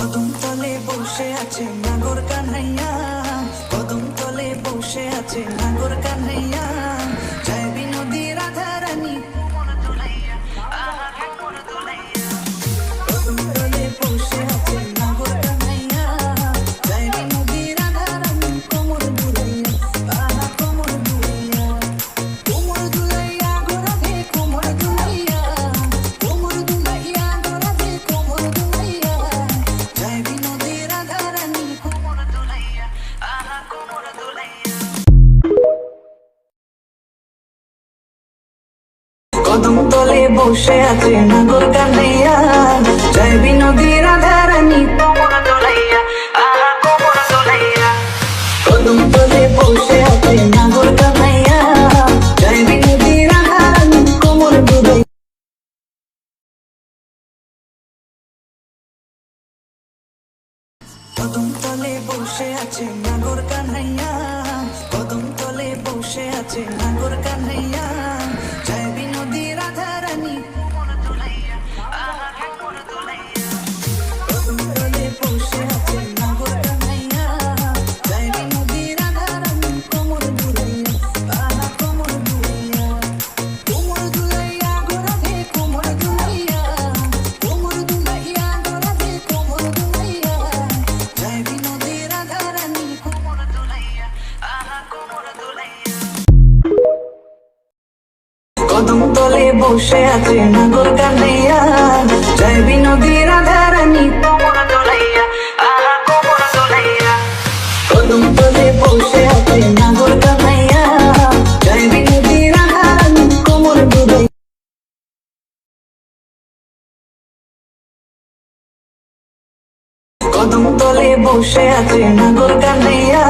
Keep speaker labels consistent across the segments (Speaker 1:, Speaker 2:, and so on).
Speaker 1: কদম তলে বসে আছে নাগর কান্হাইয়া, কদম তলে বসে আছে নাগর কান্হাইয়া, জয় বিনোদী রাধা রানী কোমর দুলাইয়া, আহা কোমর দুলাইয়া। কদম তলে বসে আছে নাগর কান্হাইয়া, জয় বিনোদী রাধা রানী কোমর দুলাইয়া, আহা কোমর দুলাইয়া। কোমর দুলাইয়া গো রাধে কোমর দুলাইয়া, কোমর দুলাইয়া গো রাধে কোমর দুলাইয়া, জয় বিনোদী রাধা রানী কোমর দুলাইয়া, আহা কোমর দুলাইয়া। কদম তলে বসে আছে নাগর কান্হাইয়া, জয় বিনোদী রাধা রানী কোমর দুলাইয়া, আহা কোমর দুলাইয়া। কদম তলে বসে আছে নাগর কান্হাইয়া, জয় বিনোদী রাধা রানী কোমর দুলাইয়া। কদম তলে বসে আছে নাগর কান্হাইয়া, কদম তলে বসে আছে নাগর কান্হাইয়া, জয় বিনোদী রাধা রানী কোমর দুলাইয়া, আহা কোমর দুলাইয়া। কদম তলে বসে আছে নাগর কান্হাইয়া, জয় বিনোদী রাধা রানী কোমর দুলাইয়া, আহা কোমর দুলাইয়া। কোমর দুলাইয়া গো রাধে কোমর দুলাইয়া, কোমর দুলাইয়া গো রাধে কোমর দুলাইয়া, জয় বিনোদী রাধা রানী কোমর দুলাইয়া, আহা কোমর দুলাইয়া। কদম তলে বসে আছে নাগর কান্হাইয়া, জয় বিনোদী রাধা রানী কোমর দুলাইয়া, আহা কোমর দুলাইয়া। কদম তলে বসে আছে নাগর কান্হাইয়া, জয় বিনোদী রাধা রানী কোমর দুলাইয়া। কদম তলে বসে আছে নাগর কান্হাইয়া,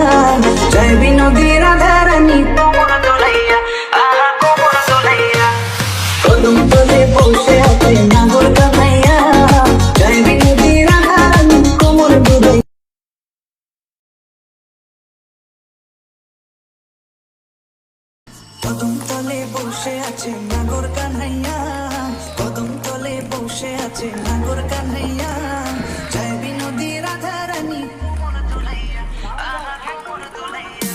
Speaker 1: জয় বিনোদী রাধা রানী কোমর দুলাইয়া, আহা কোমর দুলাইয়া। কদম তলে বসে আছে নাগর কান্হাইয়া, জয় বিনোদী রাধা রানী কোমর দুলাইয়া। কদম তলে বসে আছে নাগর কান্হাইয়া, কদম তলে বসে আছে নাগর কান্হাইয়া, জয় বিনোদী রাধা রানী কোমর দুলাইয়া, আহা কোমর দুলাইয়া।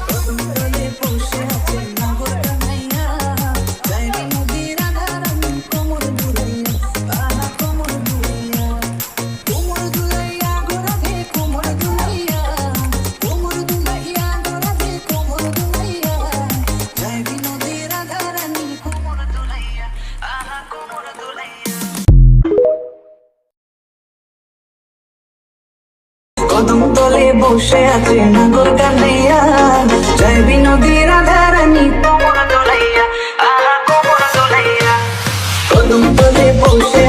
Speaker 1: কদম তলে বসে আছে নাগর কান্হাইয়া, জয় বিনোদী রাধা রানী কোমর দুলাইয়া, আহা কোমর দুলাইয়া। কোমর দুলাইয়া গো রাধে কোমর দুলাইয়া, কোমর দুলাইয়া গো রাধে কোমর দুলাইয়া, জয় বিনোদী রাধা রানী কোমর দুলাইয়া, আহা কোমর দুলাইয়া। কদম তলে বসে আছে নাগর কান্হাইয়া, জয় বিনোদী রাধা রানী কোমর দুলাইয়া, আহা কোমর দুলাইয়া। কদম তলে বসে